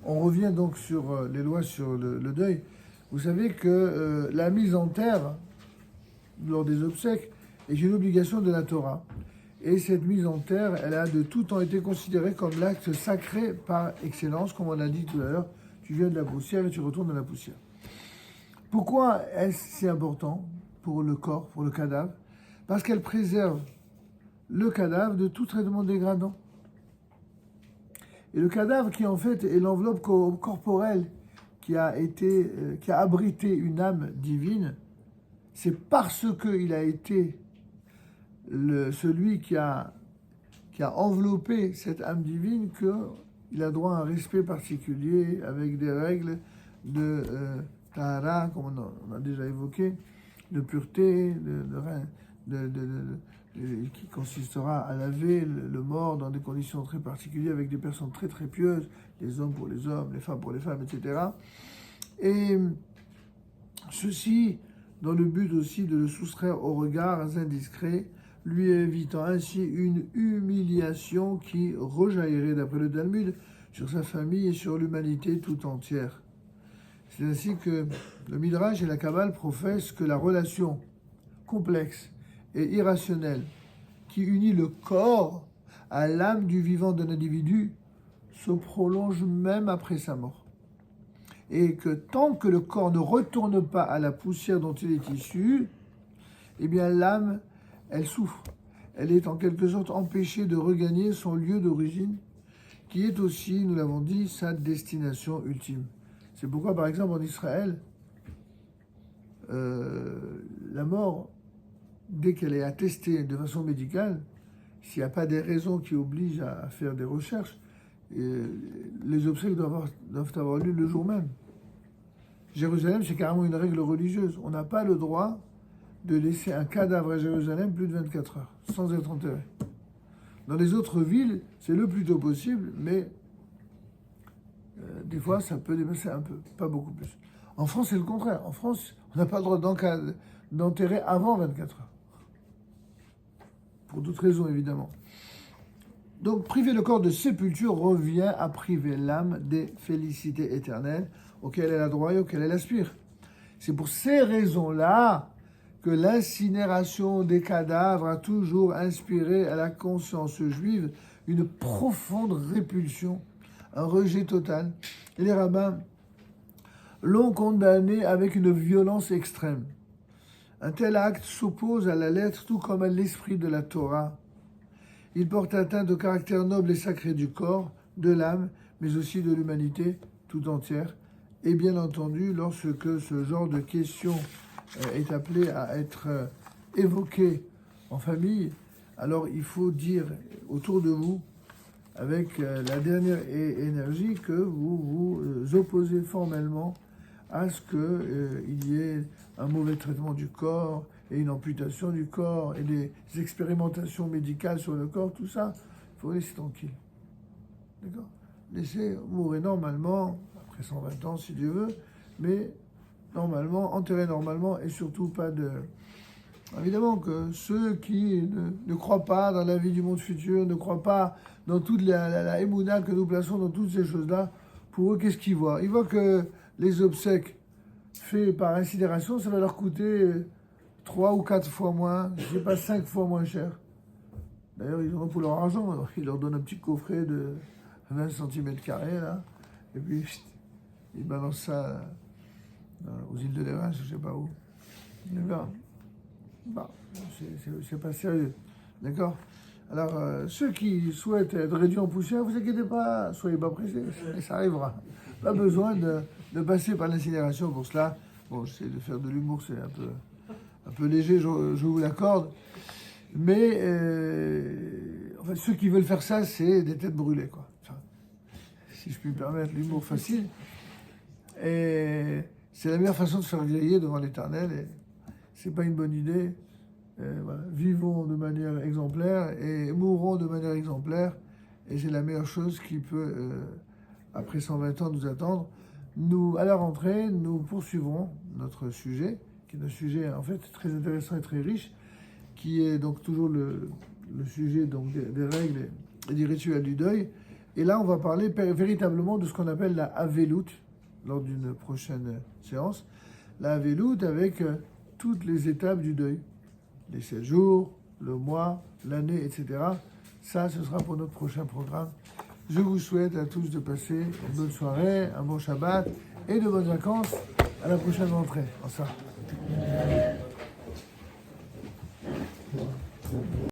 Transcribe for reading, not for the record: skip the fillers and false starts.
on revient donc sur les lois sur le deuil. Vous savez que la mise en terre lors des obsèques est une obligation de la Torah. Et cette mise en terre, elle a de tout temps été considérée comme l'acte sacré par excellence, comme on l'a dit tout à l'heure. Tu viens de la poussière et tu retournes dans la poussière. Pourquoi est-ce si important pour le corps, pour le cadavre? Parce qu'elle préserve le cadavre de tout traitement dégradant. Et le cadavre qui en fait est l'enveloppe corporelle qui a abrité une âme divine, c'est parce qu'il a été celui qui a enveloppé cette âme divine qu'il a droit à un respect particulier avec des règles de tahara, comme on a déjà évoqué, de pureté, qui consistera à laver le mort dans des conditions très particulières avec des personnes très très pieuses, les hommes pour les hommes, les femmes pour les femmes, etc. Et ceci dans le but aussi de le soustraire aux regards indiscrets, lui évitant ainsi une humiliation qui rejaillirait, d'après le Talmud, sur sa famille et sur l'humanité tout entière. C'est ainsi que le Midrash et la Kabbale professent que la relation complexe et irrationnelle qui unit le corps à l'âme du vivant d'un individu se prolonge même après sa mort. Et que tant que le corps ne retourne pas à la poussière dont il est issu, eh bien l'âme, elle souffre. Elle est en quelque sorte empêchée de regagner son lieu d'origine, qui est aussi, nous l'avons dit, sa destination ultime. C'est pourquoi, par exemple, en Israël, la mort, dès qu'elle est attestée de façon médicale, s'il n'y a pas des raisons qui obligent à faire des recherches, les obsèques doivent avoir lieu le jour même. Jérusalem, c'est carrément une règle religieuse. On n'a pas le droit de laisser un cadavre à Jérusalem plus de 24 heures, sans être enterré. Dans les autres villes, c'est le plus tôt possible, mais des fois, ça peut dépasser un peu, pas beaucoup plus. En France, c'est le contraire. En France, on n'a pas le droit d'enterrer avant 24 heures. Pour d'autres raisons, évidemment. Donc, priver le corps de sépulture revient à priver l'âme des félicités éternelles auxquelles elle a droit et auxquelles elle aspire. C'est pour ces raisons-là que l'incinération des cadavres a toujours inspiré à la conscience juive une profonde répulsion, un rejet total. Et les rabbins l'ont condamné avec une violence extrême. Un tel acte s'oppose à la lettre tout comme à l'esprit de la Torah. Il porte atteinte au caractère noble et sacré du corps, de l'âme, mais aussi de l'humanité tout entière. Et bien entendu, lorsque ce genre de question est appelé à être évoqué en famille, alors il faut dire autour de vous, avec la dernière énergie, que vous vous opposez formellement à ce qu'il y ait un mauvais traitement du corps et une amputation du corps et des expérimentations médicales sur le corps, tout ça, il faut laisser tranquille. D'accord? Laisser mourir normalement, après 120 ans si Dieu veut, mais normalement, enterrer normalement et surtout pas de... Évidemment que ceux qui ne croient pas dans la vie du monde futur, ne croient pas dans toute la émouna que nous plaçons dans toutes ces choses-là, pour eux, qu'est-ce qu'ils voient? Ils voient que les obsèques faits par incinération, ça va leur coûter 3 ou 4 fois moins, je ne sais pas, 5 fois moins cher. D'ailleurs, ils en ont pour leur argent. Ils leur donnent un petit coffret de 20 cm², là, et puis ils balancent ça aux îles de l'Évin, je ne sais pas où. D'accord. Bon, c'est pas sérieux. D'accord. Alors, ceux qui souhaitent être réduits en poussière, vous inquiétez pas, soyez pas pressés, ça arrivera. Pas besoin de passer par l'incinération pour cela. Bon, j'essaie de faire de l'humour, c'est un peu léger, je vous l'accorde. Mais enfin, ceux qui veulent faire ça, c'est des têtes brûlées, quoi. Enfin, si je puis me permettre l'humour facile. Et c'est la meilleure façon de se faire griller devant l'Éternel. Et c'est pas une bonne idée. Voilà. Vivons de manière exemplaire et mourrons de manière exemplaire. Et c'est la meilleure chose qui peut, après 120 ans, nous attendre. Nous, à la rentrée, nous poursuivrons notre sujet, qui est un sujet en fait très intéressant et très riche, qui est donc toujours le sujet donc, des règles et des rituels du deuil, Et là, on va parler véritablement de ce qu'on appelle la Avelout lors d'une prochaine séance. La Avelout avec toutes les étapes du deuil. Les 7 jours, le mois, l'année, etc. Ça, ce sera pour notre prochain programme. Je vous souhaite à tous de passer une bonne soirée, un bon Shabbat et de bonnes vacances. À la prochaine rentrée. Au revoir.